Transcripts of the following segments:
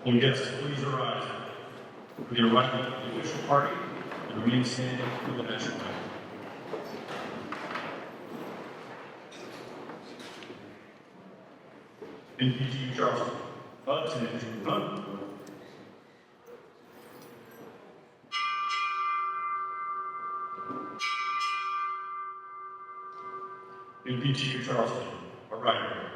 Will guests please arise with your right to the official party and remain standing for the national anthem. NPTU Charleston, attention, run. NPTU Charleston, arrival.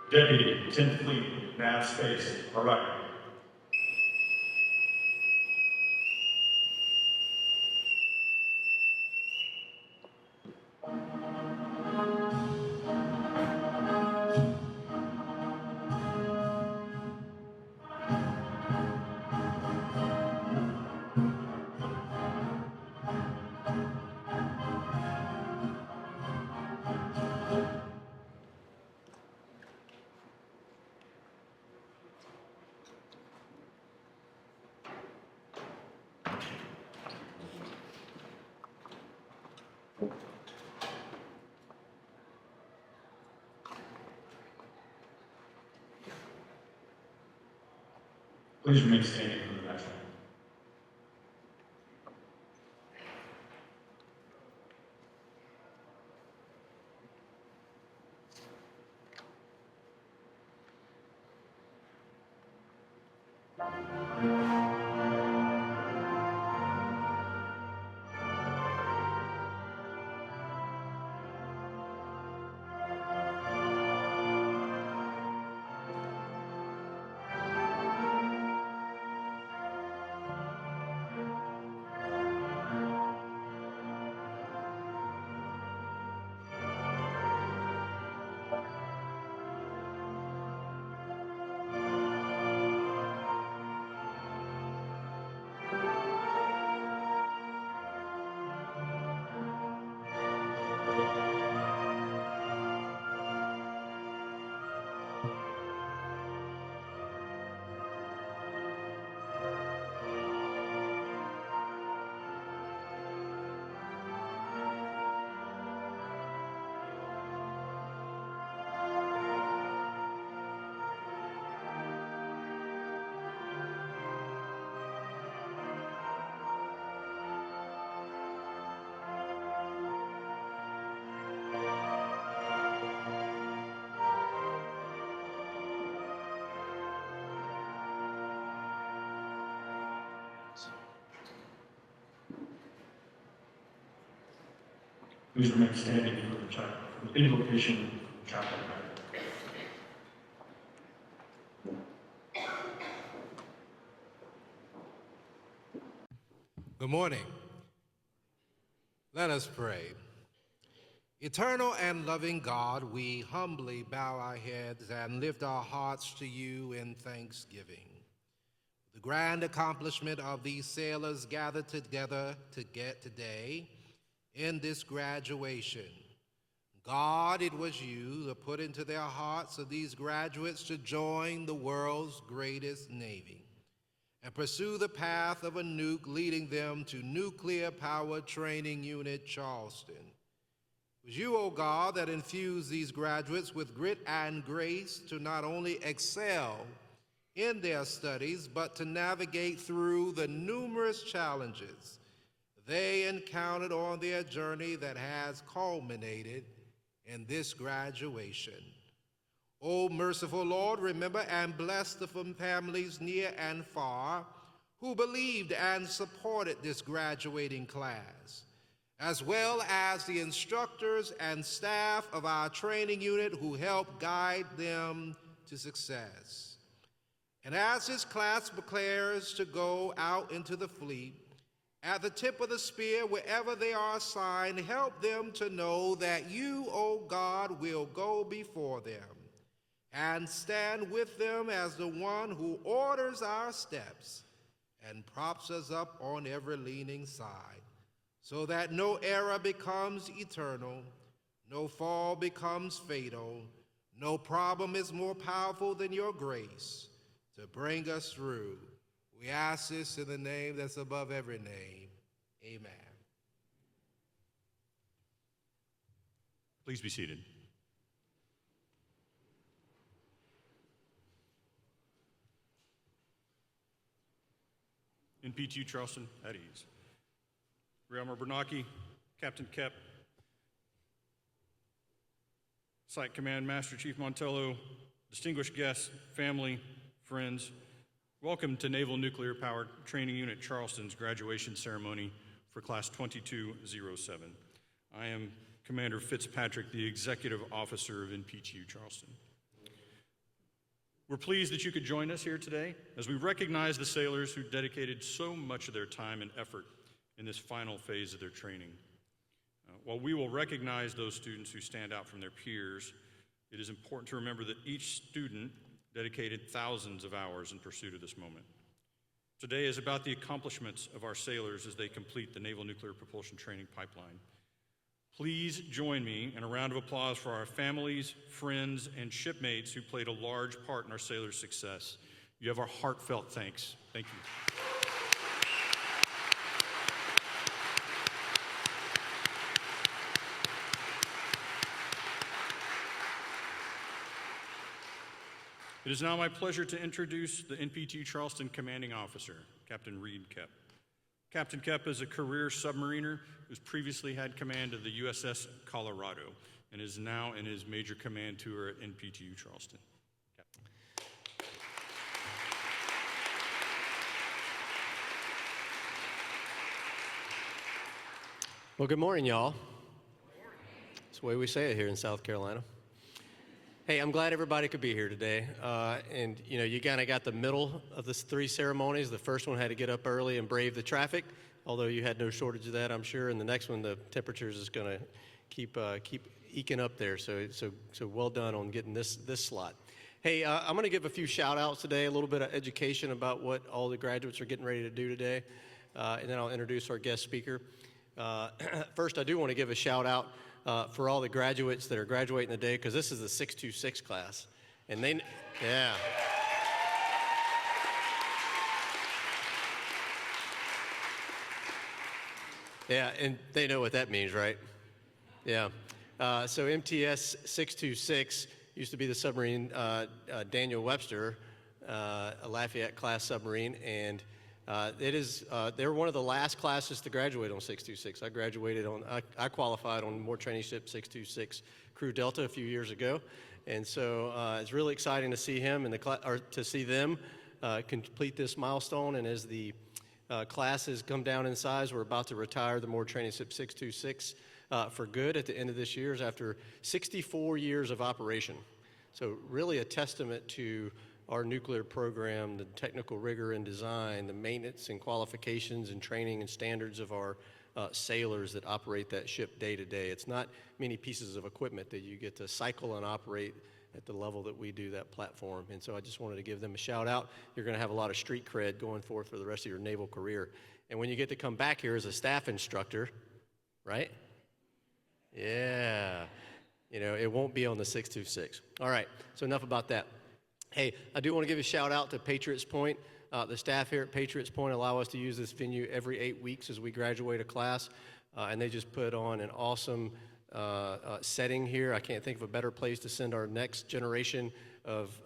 Deputy 10th Fleet, nav space, arrival. Please remain standing for the national anthem. Please remain standing for the invocation of chapel. Good morning. Let us pray. Eternal and loving God, we humbly bow our heads and lift our hearts to you in thanksgiving. The grand accomplishment of these sailors gathered together today in this graduation. God, it was you that put into their hearts of these graduates to join the world's greatest Navy and pursue the path of a nuke leading them to Nuclear Power Training Unit Charleston. It was you, O God, that infused these graduates with grit and grace to not only excel in their studies, but to navigate through the numerous challenges they encountered on their journey that has culminated in this graduation. O merciful Lord, remember and bless the families near and far who believed and supported this graduating class, as well as the instructors and staff of our training unit who helped guide them to success. And as this class prepares to go out into the fleet, at the tip of the spear, wherever they are assigned, help them to know that you, O God, will go before them and stand with them as the one who orders our steps and props us up on every leaning side, so that no error becomes eternal, no fall becomes fatal, No problem is more powerful than your grace to bring us through. We ask this in the name that's above every name. Amen. Please be seated. NPTU Charleston, at ease. Rear Admiral Bernacchi, Captain Kep, Site Command Master Chief Montello, distinguished guests, family, friends, welcome to Naval Nuclear Powered Training Unit Charleston's graduation ceremony for Class 2207. I am Commander Fitzpatrick, the Executive Officer of NPTU Charleston. We're pleased that you could join us here today as we recognize the sailors who dedicated so much of their time and effort in this final phase of their training. While we will recognize those students who stand out from their peers, it is important to remember that each student dedicated thousands of hours in pursuit of this moment. Today is about the accomplishments of our sailors as they complete the Naval Nuclear Propulsion Training Pipeline. Please join me in a round of applause for our families, friends, and shipmates who played a large part in our sailors' success. You have our heartfelt thanks. Thank you. It is now my pleasure to introduce the NPTU Charleston Commanding Officer, Captain Reed Kep. Captain Kep is a career submariner who's previously had command of the USS Colorado and is now in his major command tour at NPTU Charleston. Captain. Well, good morning, y'all. That's the way we say it here in South Carolina. Hey, I'm glad everybody could be here today. And you kind of got the middle of the three ceremonies. The first one had to get up early and brave the traffic, although you had no shortage of that, I'm sure. And the next one, the temperatures is going to keep eking up there. So well done on getting this slot. Hey, I'm going to give a few shout outs today, a little bit of education about what all the graduates are getting ready to do today, and then I'll introduce our guest speaker. First, I do want to give a shout out for all the graduates that are graduating today, because this is the 626 class, and yeah. Yeah, and they know what that means, right? Yeah. So MTS 626 used to be the submarine Daniel Webster, a Lafayette class submarine, and they were one of the last classes to graduate on 626. I qualified on More Training Ship 626 Crew Delta a few years ago, and so it's really exciting to see him and to see them complete this milestone. And as the classes come down in size, we're about to retire the More Training Ship 626 for good at the end of this year after 64 years of operation. So really a testament to our nuclear program, the technical rigor and design, the maintenance and qualifications and training and standards of our sailors that operate that ship day to day. It's not many pieces of equipment that you get to cycle and operate at the level that we do that platform. And so I just wanted to give them a shout out. You're going to have a lot of street cred going forth for the rest of your naval career. And when you get to come back here as a staff instructor, right? Yeah. It won't be on the 626. All right, so enough about that. Hey, I do want to give a shout out to Patriots Point. The staff here at Patriots Point allow us to use this venue every 8 weeks as we graduate a class, and they just put on an awesome setting here. I can't think of a better place to send our next generation of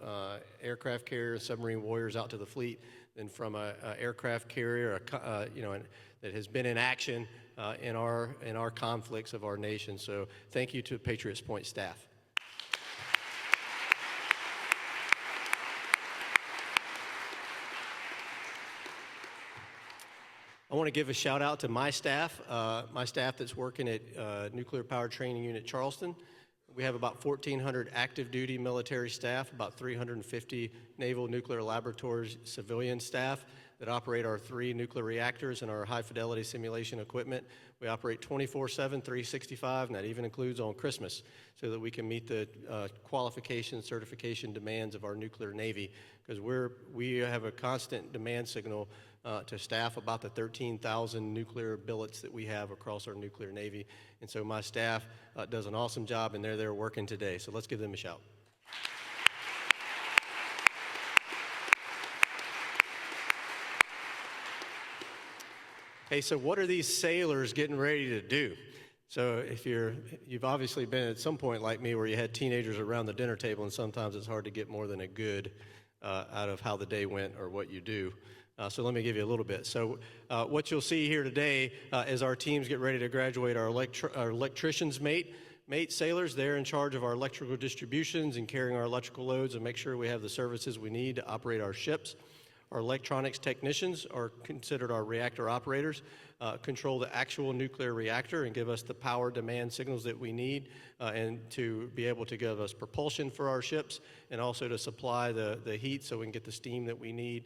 aircraft carriers, submarine warriors out to the fleet than from an aircraft carrier, that has been in action in our conflicts of our nation. So thank you to Patriots Point staff. I want to give a shout out to my staff that's working at Nuclear Power Training Unit Charleston. We have about 1,400 active duty military staff, about 350 Naval Nuclear Laboratories civilian staff that operate our 3 nuclear reactors and our high fidelity simulation equipment. We operate 24/7, 365, and that even includes on Christmas, so that we can meet the qualification, certification demands of our nuclear Navy, because we have a constant demand signal to staff about the 13,000 nuclear billets that we have across our nuclear Navy. And so my staff does an awesome job, and they're there working today. So let's give them a shout. Hey, so what are these sailors getting ready to do? So if you've obviously been at some point like me where you had teenagers around the dinner table, and sometimes it's hard to get more than a good out of how the day went or what you do. So let me give you a little bit. So what you'll see here today as our teams get ready to graduate our electricians mate sailors. They're in charge of our electrical distributions and carrying our electrical loads and make sure we have the services we need to operate our ships. Our electronics technicians are considered our reactor operators, control the actual nuclear reactor and give us the power demand signals that we need and to be able to give us propulsion for our ships and also to supply the heat so we can get the steam that we need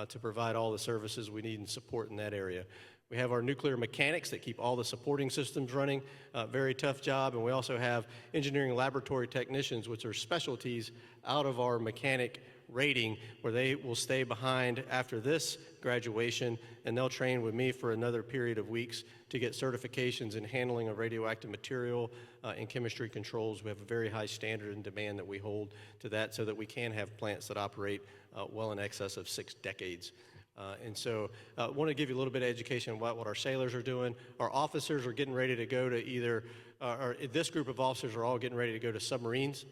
to provide all the services we need and support in that area. We have our nuclear mechanics that keep all the supporting systems running, very tough job, and we also have engineering laboratory technicians, which are specialties out of our mechanic rating, where they will stay behind after this graduation, and they'll train with me for another period of weeks to get certifications in handling of radioactive material and chemistry controls. We have a very high standard and demand that we hold to that so that we can have plants that operate well in excess of 6 decades. And so I want to give you a little bit of education about what our sailors are doing. Our officers are getting ready to go to this group of officers are all getting ready to go to submarines.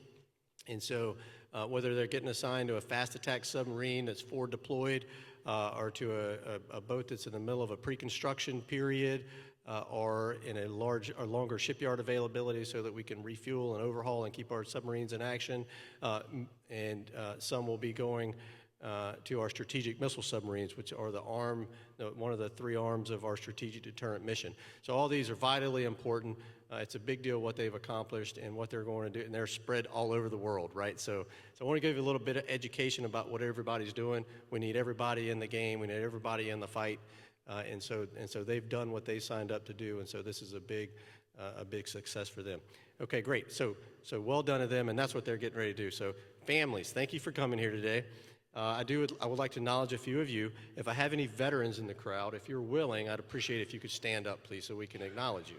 And so whether they're getting assigned to a fast attack submarine that's forward deployed or to a boat that's in the middle of a pre-construction period or in a longer shipyard availability so that we can refuel and overhaul and keep our submarines in action. And some will be going to our strategic missile submarines, which are one of the 3 arms of our strategic deterrent mission. So all these are vitally important. It's a big deal what they've accomplished and what they're going to do, and they're spread all over the world, right? So I want to give you a little bit of education about what everybody's doing. We need everybody in the game. We need everybody in the fight, and so they've done what they signed up to do, and so this is a big success for them. Okay, great. So well done to them, and that's what they're getting ready to do. So families, thank you for coming here today. I would like to acknowledge a few of you. If I have any veterans in the crowd, if you're willing, I'd appreciate it if you could stand up, please, so we can acknowledge you.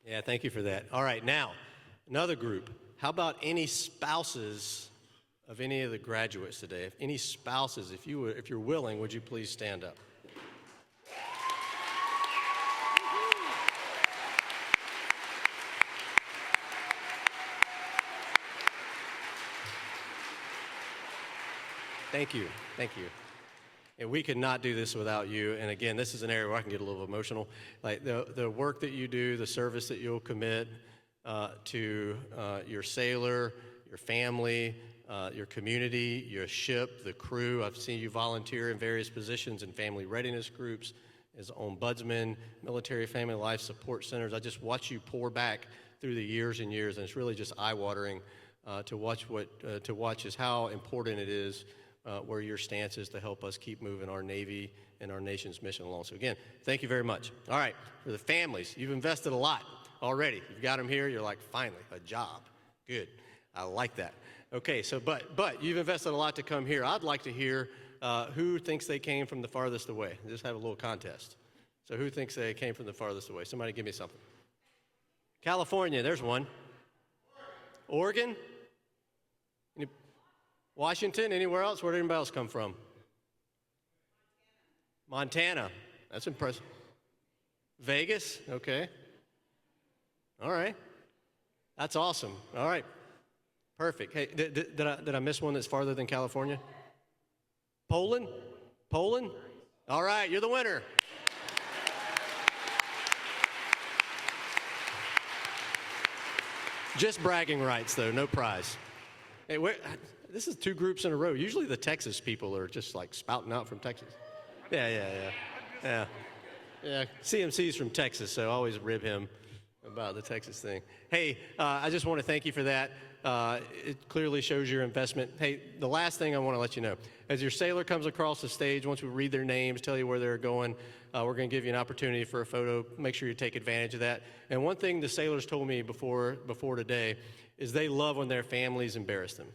Yeah, thank you for that. All right, now, another group. How about any spouses of any of the graduates today? If any spouses, if you're willing, would you please stand up? Thank you. And we could not do this without you. And again, this is an area where I can get a little emotional. Like the work that you do, the service that you'll commit to your sailor, your family, your community, your ship, the crew. I've seen you volunteer in various positions in family readiness groups, as ombudsman, military family life support centers. I just watch you pour back through the years and years, and it's really just eye-watering to watch is how important it is where your stance is to help us keep moving our Navy and our nation's mission along. So again, thank you very much. All right, for the families, you've invested a lot already. You've got them here. You're like, finally, a job. Good. I like that. Okay, so but you've invested a lot to come here. I'd like to hear who thinks they came from the farthest away. Just have a little contest. So who thinks they came from the farthest away? Somebody give me something. California, there's one. Oregon? Washington? Anywhere else? Where did anybody else come from? Montana. That's impressive. Vegas? Okay. All right. That's awesome. All right. Perfect. Hey, did I miss one that's farther than California? Poland? Poland? All right, you're the winner. Just bragging rights, though, no prize. Hey, this is 2 groups in a row. Usually the Texas people are just like spouting out from Texas. Yeah. CMC's from Texas, so I always rib him about the Texas thing. Hey, I just want to thank you for that. It clearly shows your investment. Hey, the last thing I want to let you know, as your sailor comes across the stage, once we read their names, tell you where they're going, we're going to give you an opportunity for a photo. Make sure you take advantage of that. And one thing the sailors told me before today is they love when their families embarrass them.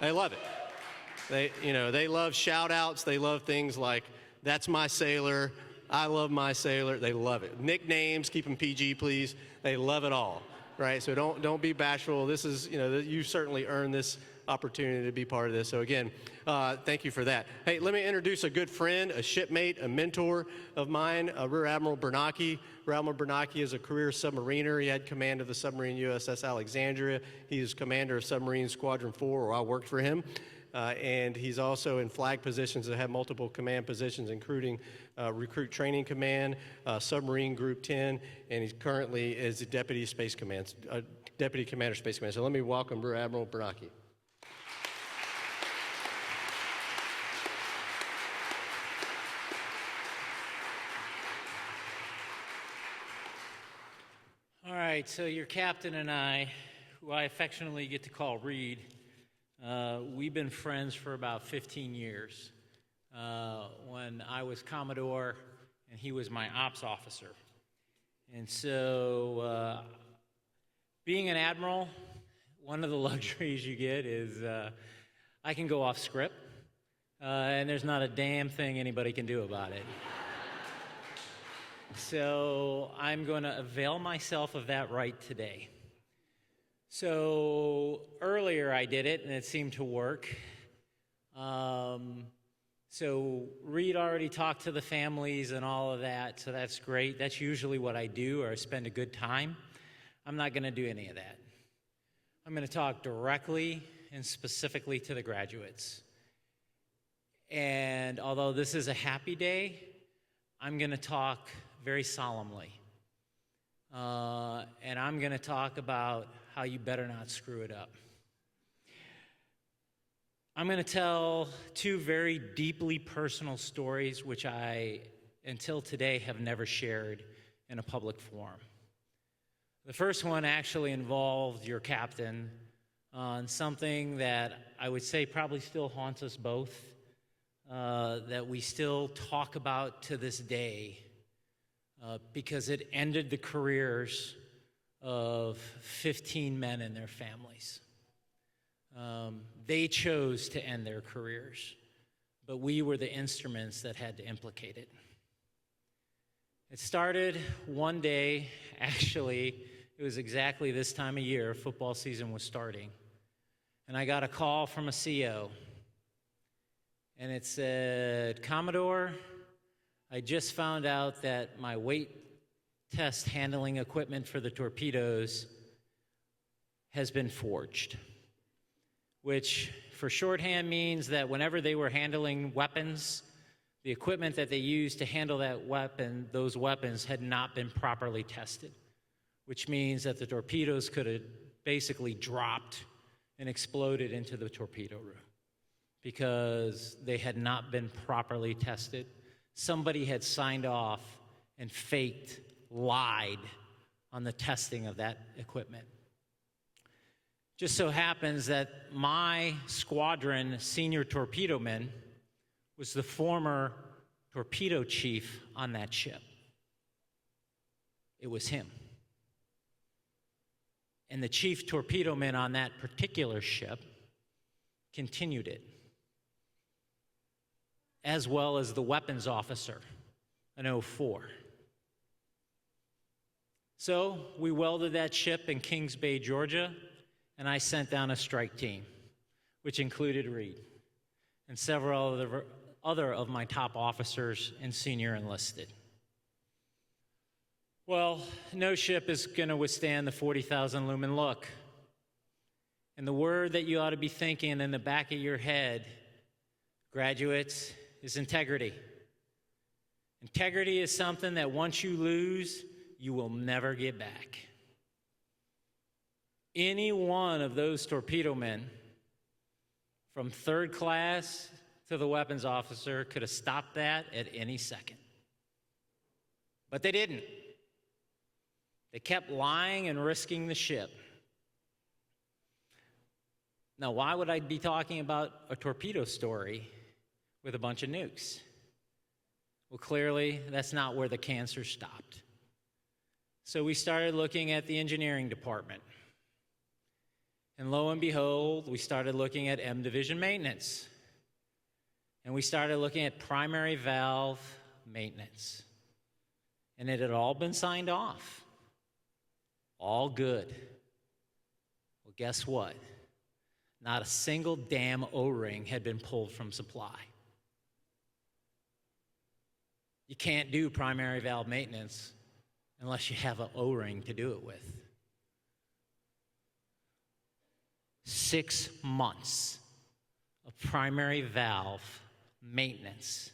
They love it. They love shout outs. They love things like that's my sailor. I love my sailor. They love it. Nicknames, keep them PG, please. They love it all, right? So don't be bashful. This is, you certainly earned this opportunity to be part of this. So again, thank you for that. Hey, let me introduce a good friend, a shipmate, a mentor of mine, Rear Admiral Bernacchi. Rear Admiral Bernacchi is a career submariner. He had command of the submarine USS Alexandria. He is commander of Submarine Squadron 4, where I worked for him. And he's also in flag positions that have multiple command positions, including Recruit Training Command, Submarine Group 10, and he currently is the Deputy Commander Space Command. So let me welcome Rear Admiral Bernacchi. All right, so your captain and I, who I affectionately get to call Reed, we've been friends for about 15 years. When I was Commodore and he was my ops officer. And so being an admiral, one of the luxuries you get is I can go off script, and there's not a damn thing anybody can do about it. So I'm going to avail myself of that right today. So earlier I did it, and it seemed to work. So Reed already talked to the families and all of that, so that's great. That's usually what I do, or I spend a good time. I'm not going to do any of that. I'm going to talk directly and specifically to the graduates. And although this is a happy day, I'm going to talk very solemnly. And I'm going to talk about how you better not screw it up. I'm going to tell two very deeply personal stories which I, until today, have never shared in a public forum. The first one actually involved your captain on something that I would say probably still haunts us both, that we still talk about to this day, because it ended the careers of 15 men and their families. They chose to end their careers, but we were the instruments that had to implicate it. It started one day, actually, it was exactly this time of year, football season was starting, and I got a call from a CO, and it said, "Commodore, I just found out that my weight test handling equipment for the torpedoes has been forged," which for shorthand means that whenever they were handling weapons, the equipment that they used to handle those weapons had not been properly tested, which means that the torpedoes could have basically dropped and exploded into the torpedo room because they had not been properly tested. Somebody had signed off and lied on the testing of that equipment. Just so happens that my squadron senior torpedo man was the former torpedo chief on that ship. It was him. And the chief torpedo man on that particular ship continued it, as well as the weapons officer, an 04. So we welded that ship in Kings Bay, Georgia, and I sent down a strike team, which included Reed and several other of my top officers and senior enlisted. Well, no ship is going to withstand the 40,000 lumen look. And the word that you ought to be thinking in the back of your head, graduates, is integrity. Integrity is something that once you lose, you will never get back. Any one of those torpedo men, from third class to the weapons officer, could have stopped that at any second. But they didn't. They kept lying and risking the ship. Now, why would I be talking about a torpedo story with a bunch of nukes? Well, clearly, that's not where the cancer stopped. So we started looking at the engineering department. And lo and behold, we started looking at M Division maintenance. and we started looking at primary valve maintenance. And it had all been signed off. All good. Well, guess what? Not a single damn O-ring had been pulled from supply. You can't do primary valve maintenance unless you have an O-ring to do it with. 6 months of primary valve maintenance,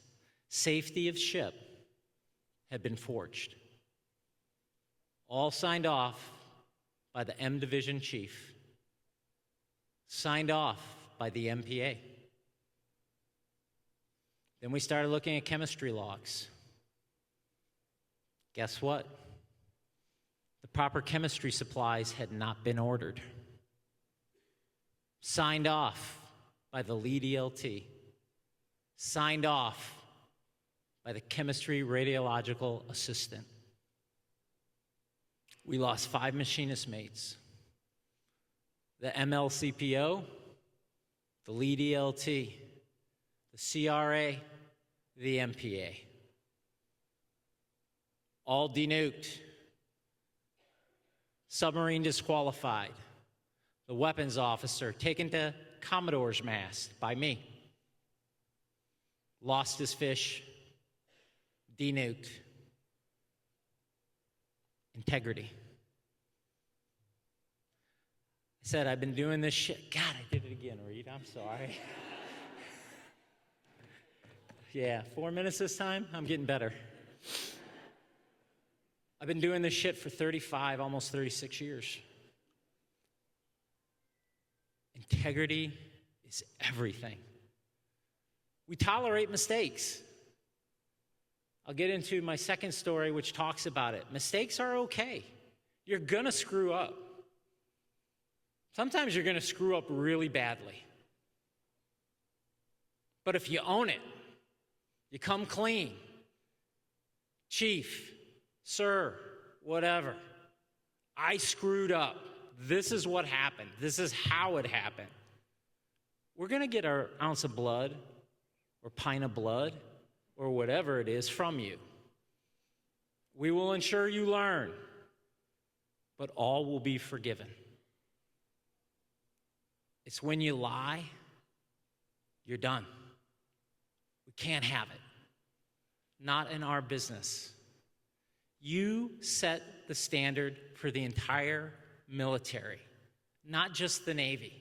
safety of ship, had been forged. All signed off by the M Division Chief, signed off by the MPA. Then we started looking at chemistry logs. Guess what? The proper chemistry supplies had not been ordered. Signed off by the lead ELT. Signed off by the chemistry radiological assistant. We lost 5 machinist mates. The MLCPO, the lead ELT, the CRA, the MPA. All denuked. Submarine disqualified. The weapons officer taken to Commodore's mast by me. Lost his fish. Denuked. Integrity. I said, I've been doing this shit. God, I did it again, Reed. I'm sorry. Yeah, 4 minutes this time? I'm getting better. I've been doing this shit for 35, almost 36 years. Integrity is everything. We tolerate mistakes. I'll get into my second story, which talks about it. Mistakes are okay. You're gonna screw up. Sometimes you're gonna screw up really badly. But if you own it, you come clean. Chief, sir, whatever. I screwed up. This is what happened. This is how it happened. We're gonna get our ounce of blood or pint of blood or whatever it is from you. We will ensure you learn, but all will be forgiven. It's when you lie, you're done. We can't have it. Not in our business. You set the standard for the entire military, not just the Navy.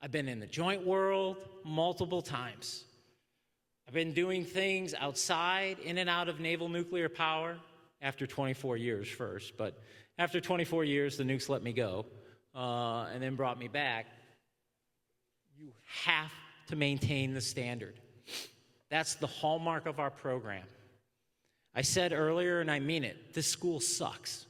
I've been in the joint world multiple times. I've been doing things outside, in and out of naval nuclear power, after 24 years first, but after 24 years, the nukes let me go, and then brought me back. You have to maintain the standard. That's the hallmark of our program. I said earlier, and I mean it, this school sucks.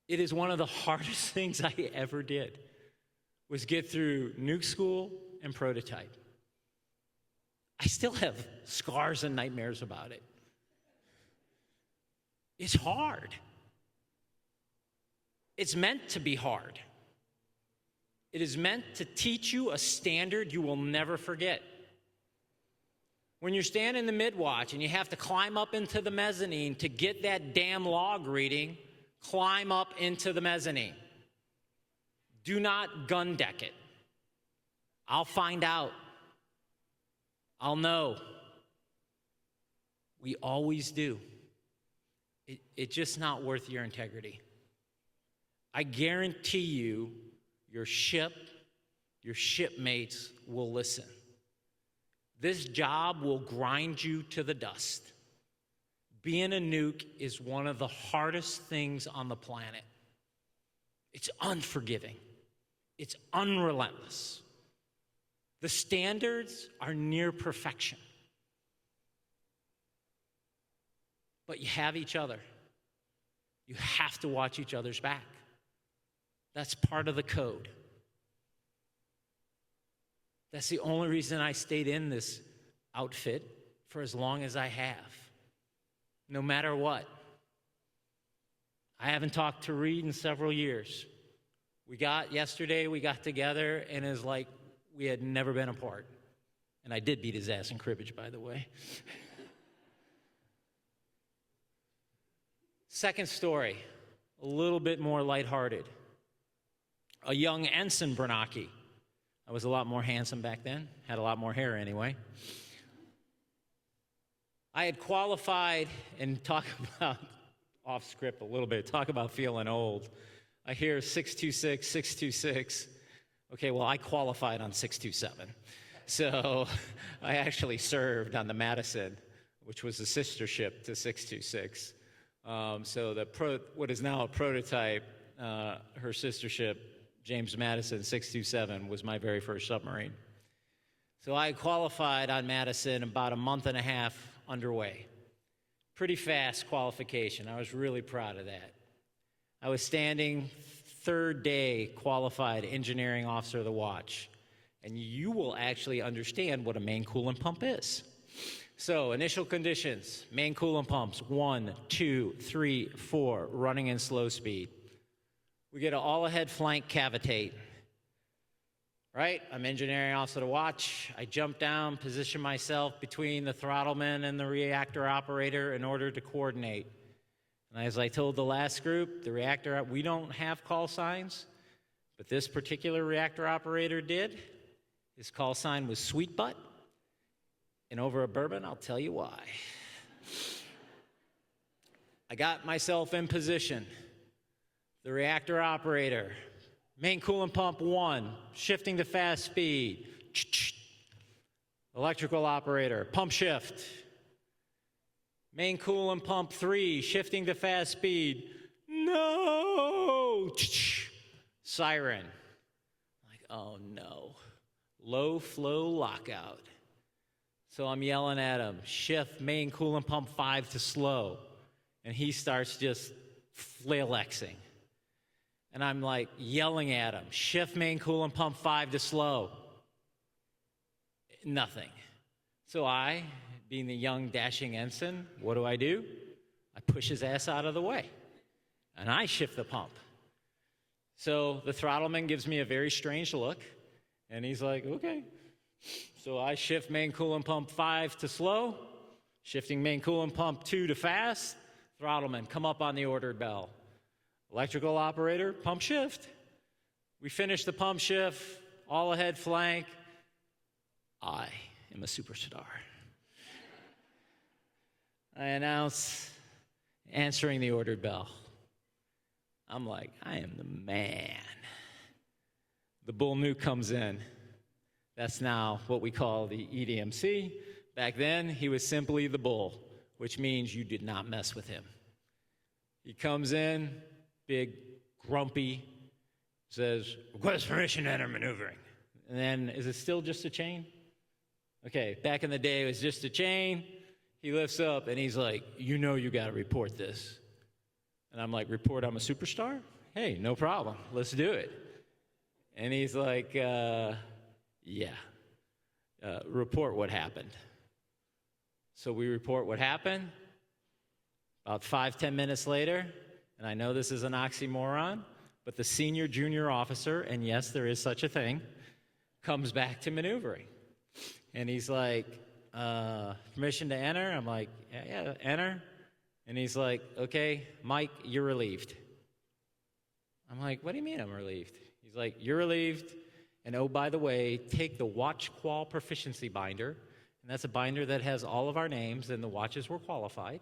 It is one of the hardest things I ever did, was get through nuke school and prototype. I still have scars and nightmares about it. It's hard. It's meant to be hard. It is meant to teach you a standard you will never forget. When you're standing in the mid-watch and you have to climb up into the mezzanine to get that damn log reading, climb up into the mezzanine. Do not gun deck it. I'll find out. I'll know. We always do. It's just not worth your integrity. I guarantee you, your shipmates will listen. This job will grind you to the dust. Being a nuke is one of the hardest things on the planet. It's unforgiving. It's unrelentless. The standards are near perfection. But you have each other. You have to watch each other's back. That's part of the code. That's the only reason I stayed in this outfit for as long as I have. No matter what. I haven't talked to Reed in several years. Yesterday we got together and it's like We had never been apart. And I did beat his ass in cribbage, by the way. Second story, a little bit more lighthearted. A young ensign Bernanke. I was a lot more handsome back then, had a lot more hair anyway. I had qualified, and talk about off script a little bit, talk about feeling old. I hear 626, 626. Okay, well, I qualified on 627. So I actually served on the Madison, which was a sister ship to 626. So what is now a prototype, her sister ship, James Madison 627, was my very first submarine. So I qualified on Madison about a month and a half underway. Pretty fast qualification. I was really proud of that. I was standing third day qualified engineering officer of the watch. And you will actually understand what a main coolant pump is. So initial conditions, main coolant pumps, 1, 2, 3, 4, running in slow speed. We get an all-ahead flank cavitate. Right? I'm engineering officer to watch. I jump down, position myself between the throttleman and the reactor operator in order to coordinate. And as I told the last group, the reactor, we don't have call signs, but this particular reactor operator did. His call sign was Sweet Butt. And over a bourbon, I'll tell you why. I got myself in position. The reactor operator, main coolant pump 1, shifting to fast speed. Electrical operator, pump shift. Main coolant pump 3, shifting to fast speed. No! Siren. Like, oh no. Low flow lockout. So I'm yelling at him, shift main coolant pump 5 to slow. And he starts just flailing. And I'm like yelling at him, shift main coolant pump 5 to slow. Nothing. So I, being the young dashing ensign, what do? I push his ass out of the way. And I shift the pump. So the throttleman gives me a very strange look. And he's like, okay. So I shift main coolant pump 5 to slow, shifting main coolant pump 2 to fast. Throttleman, come up on the ordered bell. Electrical operator, pump shift. We finish the pump shift, all ahead flank. I am a superstar. I announce, answering the ordered bell. I'm like, I am the man. The bull nuke comes in. That's now what we call the EDMC. Back then, he was simply the bull, which means you did not mess with him. He comes in, big, grumpy, says, request permission to enter maneuvering. And then, is it still just a chain? Okay, back in the day, it was just a chain. He lifts up, and he's like, you know you got to report this. And I'm like, report I'm a superstar? Hey, no problem. Let's do it. And he's like, report what happened. So we report what happened. About 5-10 minutes later, and I know this is an oxymoron, but the senior junior officer, and yes, there is such a thing, comes back to maneuvering. And he's like, permission to enter? I'm like, yeah, enter. And he's like, okay, Mike, you're relieved. I'm like, what do you mean I'm relieved? He's like, you're relieved. And oh, by the way, take the watch qual proficiency binder, and that's a binder that has all of our names and the watches were qualified,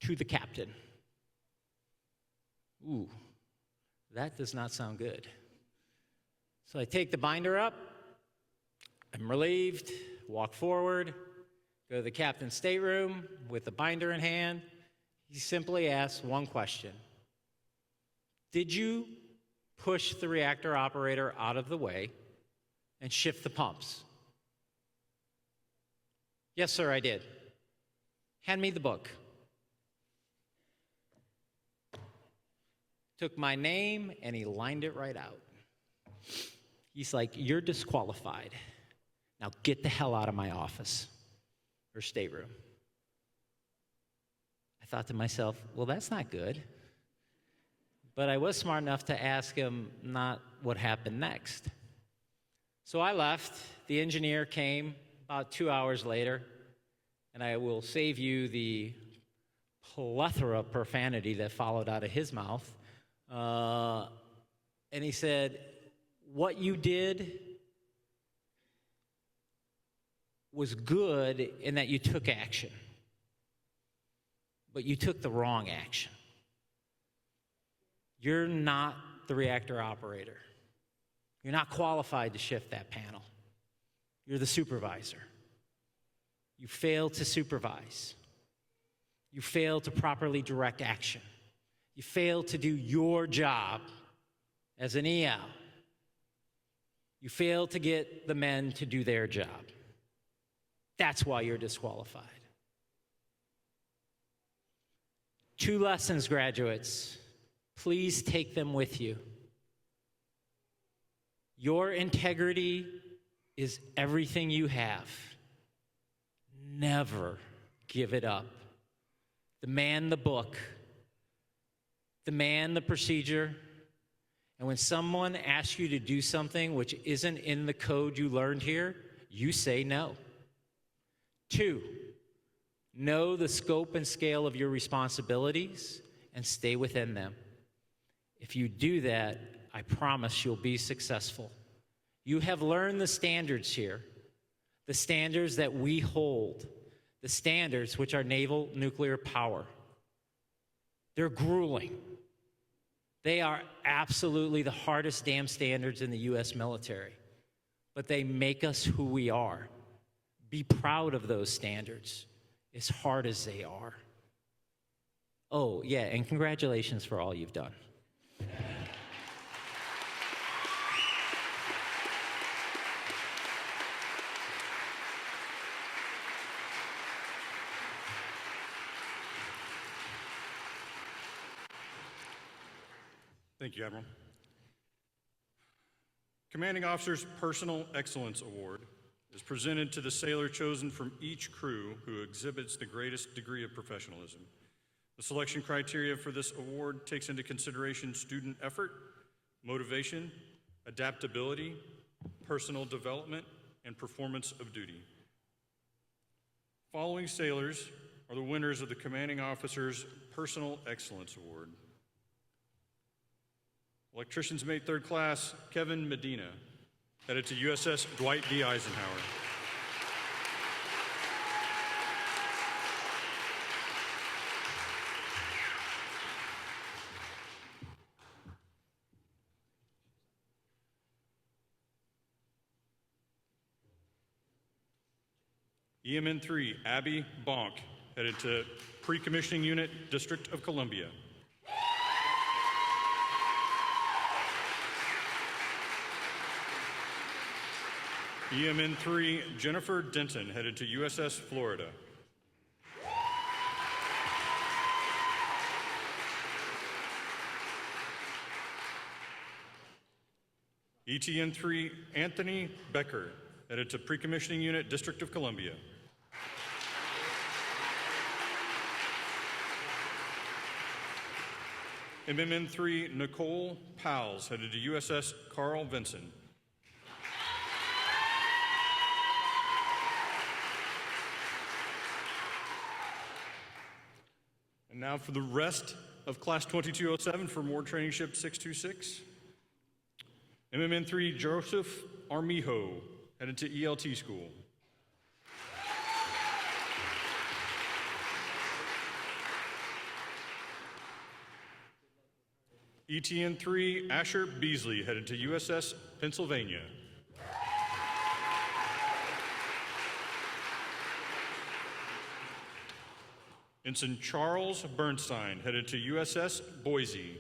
to the captain. Ooh, that does not sound good. So I take the binder up, I'm relieved, walk forward, go to the captain's stateroom with the binder in hand. He simply asks one question. Did you push the reactor operator out of the way and shift the pumps? Yes, sir, I did. Hand me the book. Took my name and he lined it right out. He's like, you're disqualified. Now get the hell out of my office or stateroom. I thought to myself, well, that's not good. But I was smart enough to ask him not what happened next. So I left. The engineer came about 2 hours later, and I will save you the plethora of profanity that followed out of his mouth. And he said, "What you did was good in that you took action, but you took the wrong action. You're not the reactor operator. You're not qualified to shift that panel. You're the supervisor. You failed to supervise. You failed to properly direct action. You failed to do your job as an EL. You failed to get the men to do their job. That's why you're disqualified." 2 lessons, graduates. Please take them with you. Your integrity is everything you have. Never give it up. Demand the book. Demand the procedure. And when someone asks you to do something which isn't in the code you learned here, you say no. 2, know the scope and scale of your responsibilities and stay within them. If you do that, I promise you'll be successful. You have learned the standards here, the standards that we hold, the standards which are naval nuclear power. They're grueling. They are absolutely the hardest damn standards in the U.S. military, but they make us who we are. Be proud of those standards, as hard as they are. Oh, yeah, and congratulations for all you've done. Thank you, Admiral. Commanding Officer's Personal Excellence Award is presented to the sailor chosen from each crew who exhibits the greatest degree of professionalism. The selection criteria for this award takes into consideration student effort, motivation, adaptability, personal development, and performance of duty. Following sailors are the winners of the Commanding Officer's Personal Excellence Award. Electrician's Mate 3rd Class, Kevin Medina, headed to USS Dwight D. Eisenhower. EMN 3, Abby Bonk, headed to Pre-Commissioning Unit, District of Columbia. EMN 3, Jennifer Denton, headed to USS Florida. ETN 3, Anthony Becker, headed to Pre-Commissioning Unit, District of Columbia. MMN 3, Nicole Powles, headed to USS Carl Vinson. And now for the rest of Class 2207 for Moored Training Ship 626. MMN 3, Joseph Armijo, headed to ELT school. ETN 3, Asher Beasley, headed to USS Pennsylvania. Ensign Charles Bernstein, headed to USS Boise.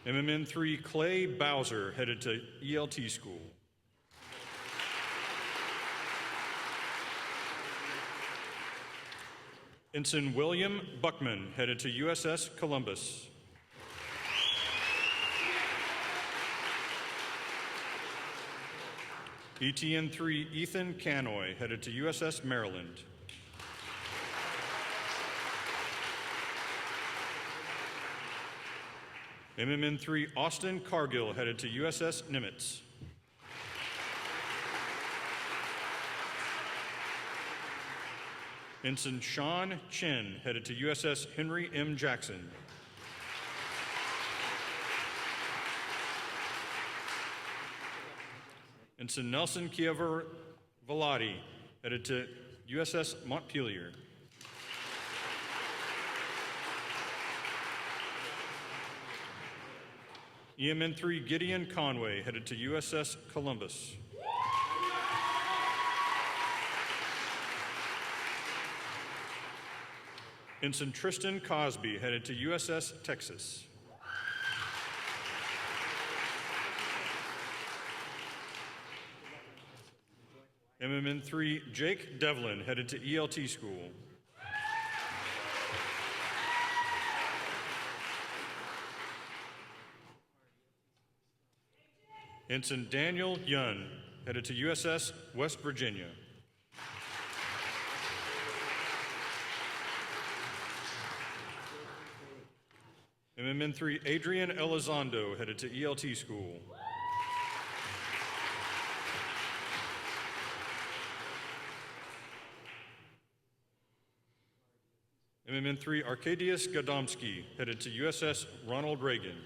MMN 3, Clay Bowser, headed to ELT school. Ensign William Buckman, headed to USS Columbus. ETN 3, Ethan Canoy, headed to USS Maryland. MMN3 Austin Cargill, headed to USS Nimitz. Ensign Sean Chin, headed to USS Henry M. Jackson. Ensign Nelson Kiever Velati, headed to USS Montpelier. EMN3 Gideon Conway, headed to USS Columbus. Ensign Tristan Cosby, headed to USS Texas. MMN3 Jake Devlin, headed to ELT school. Ensign Daniel Yun, headed to USS West Virginia. MMN3 Adrian Elizondo, headed to ELT school. MMN3 Arkadiusz Gadomski, headed to USS Ronald Reagan.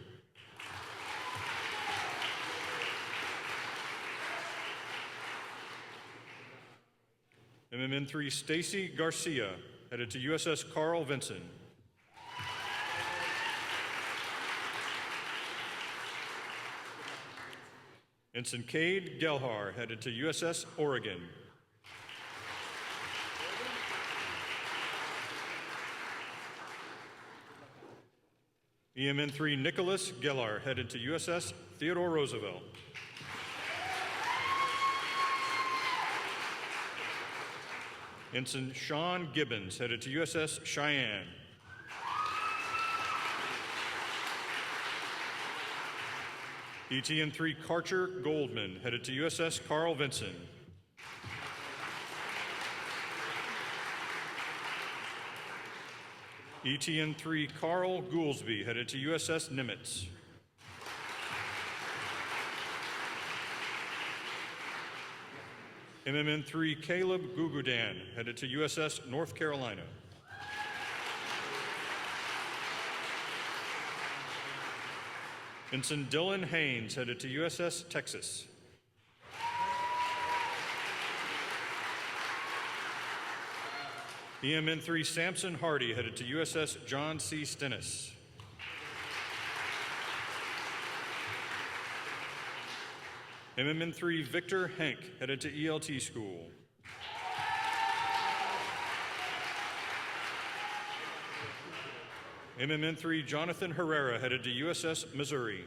MMN3 Stacy Garcia, headed to USS Carl Vinson. Ensign Cade Gelhar, headed to USS Oregon. EMN3 Nicholas Gellar, headed to USS Theodore Roosevelt. Ensign Sean Gibbons, headed to USS Cheyenne. ETN3 Karcher Goldman, headed to USS Carl Vinson. ETN3 Carl Goulsby, headed to USS Nimitz. MMN3 Caleb Gugudan, headed to USS North Carolina. Ensign Dylan Haynes, headed to USS Texas. EMN3 Samson Hardy, headed to USS John C. Stennis. MMN3 Victor Henk, headed to ELT school. MMN3 Jonathan Herrera, headed to USS Missouri.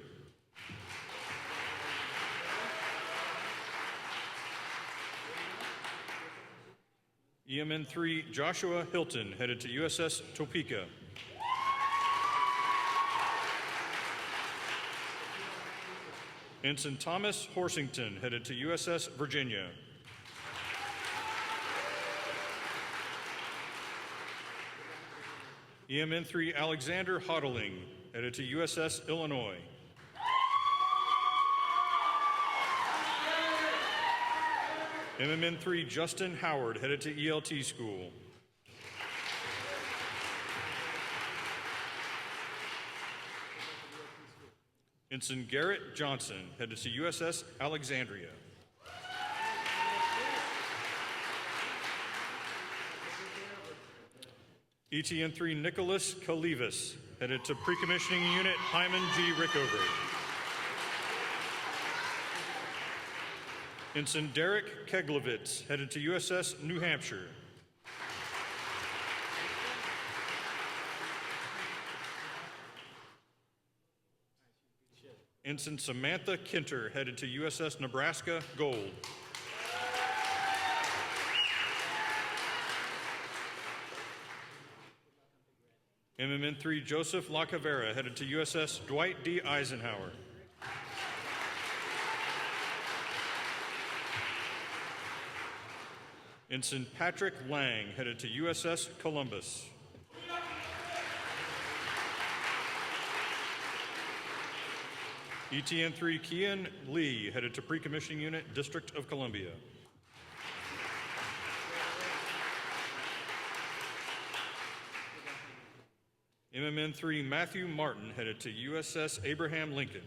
EMN3 Joshua Hilton, headed to USS Topeka. Ensign Thomas Horsington, headed to USS Virginia. EMN3 Alexander Hodling, headed to USS Illinois. MMN3 Justin Howard, headed to ELT school. Ensign Garrett Johnson, headed to USS Alexandria. ETN3 Nicholas Kalivas, headed to Pre-Commissioning Unit Hyman G. Rickover. Ensign Derek Keglovitz, headed to USS New Hampshire. Ensign Samantha Kinter, headed to USS Nebraska Gold. MMN3 Joseph Lacavera, headed to USS Dwight D. Eisenhower. Ensign Patrick Lang, headed to USS Columbus. ETN 3 Kian Lee, headed to Pre-Commissioning Unit, District of Columbia. MMN 3 Matthew Martin, headed to USS Abraham Lincoln.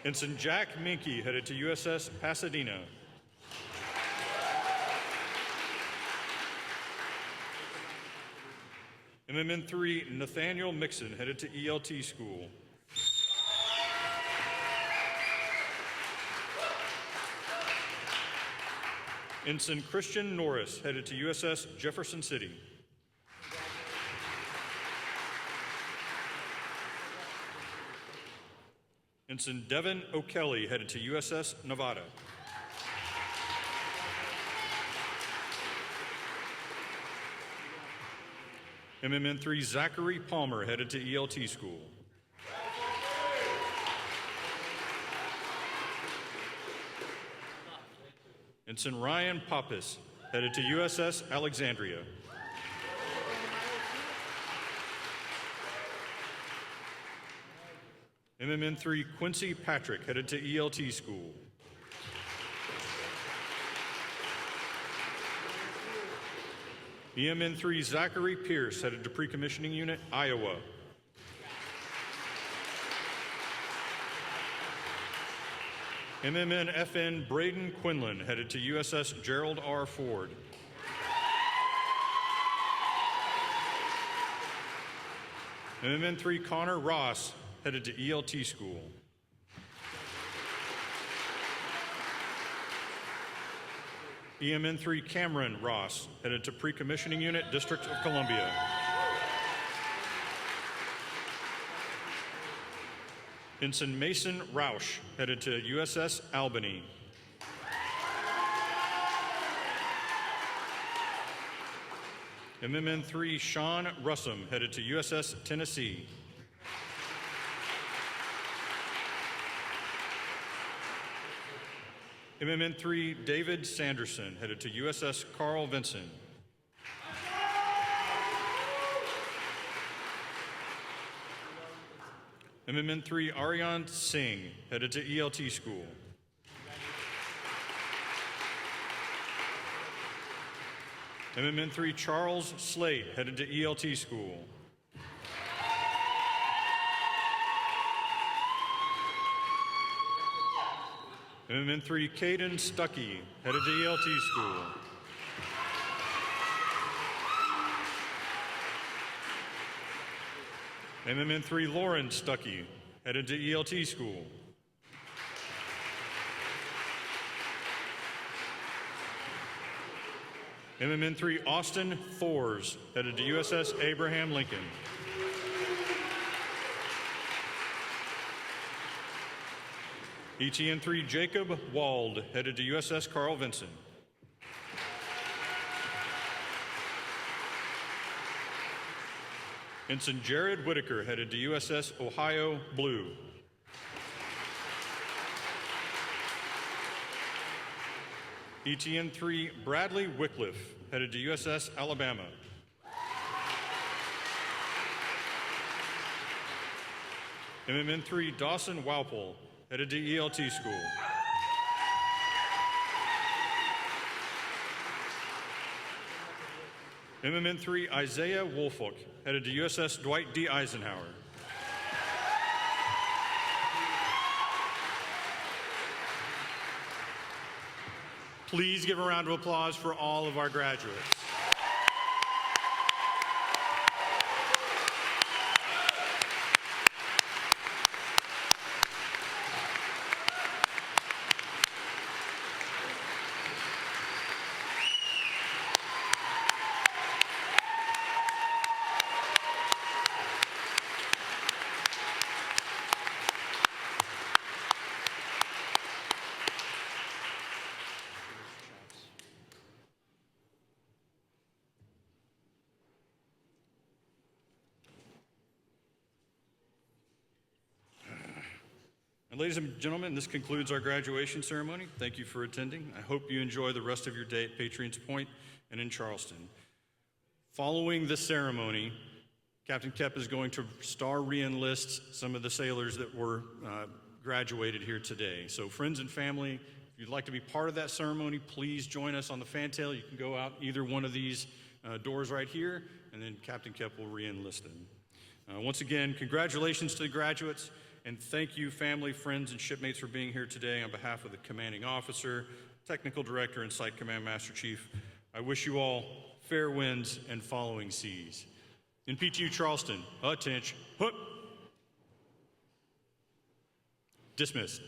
Ensign Jack Minke, headed to USS Pasadena. MMN 3 Nathaniel Mixon, headed to ELT School. Ensign Christian Norris, headed to USS Jefferson City. Ensign Devin O'Kelly, headed to USS Nevada. MMN 3 Zachary Palmer, headed to ELT School. Ensign Ryan Pappas, headed to USS Alexandria. MMN 3 Quincy Patrick, headed to ELT School. EMN 3 Zachary Pierce, headed to Pre-Commissioning Unit, Iowa. MMN FN Braden Quinlan, headed to USS Gerald R. Ford. MMN 3 Connor Ross, headed to ELT School. EMN 3 Cameron Ross, headed to Pre-Commissioning Unit, District of Columbia. Ensign Mason Roush, headed to USS Albany. MMN 3 Sean Russum, headed to USS Tennessee. MMN 3 David Sanderson, headed to USS Carl Vinson. MMN 3 Aryan Singh, headed to ELT School. MMN 3 Charles Slate, headed to ELT School. MMN 3 Caden Stuckey, headed to ELT School. MMN 3 Lauren Stuckey, headed to ELT School. MMN 3 Austin Thors, headed to USS Abraham Lincoln. ETN 3 Jacob Wald, headed to USS Carl Vinson. Ensign Jared Whitaker, headed to USS Ohio Blue. ETN 3 Bradley Wycliffe, headed to USS Alabama. MMN 3 Dawson Walpole, headed to ELT School. MMN 3 Isaiah Woolfolk, headed to USS Dwight D. Eisenhower. Please give a round of applause for all of our graduates. And ladies and gentlemen, this concludes our graduation ceremony. Thank you for attending. I hope you enjoy the rest of your day at Patriots Point and in Charleston. Following the ceremony, Captain Kep is going to star re-enlist some of the sailors that were graduated here today. So friends and family, if you'd like to be part of that ceremony, please join us on the fantail. You can go out either one of these doors right here, and then Captain Kep will re-enlist them. Once again, congratulations to the graduates, and thank you, family, friends, and shipmates for being here today on behalf of the commanding officer, technical director, and site command master chief. I wish you all fair winds and following seas. NPTU Charleston, attention, hook. Dismissed.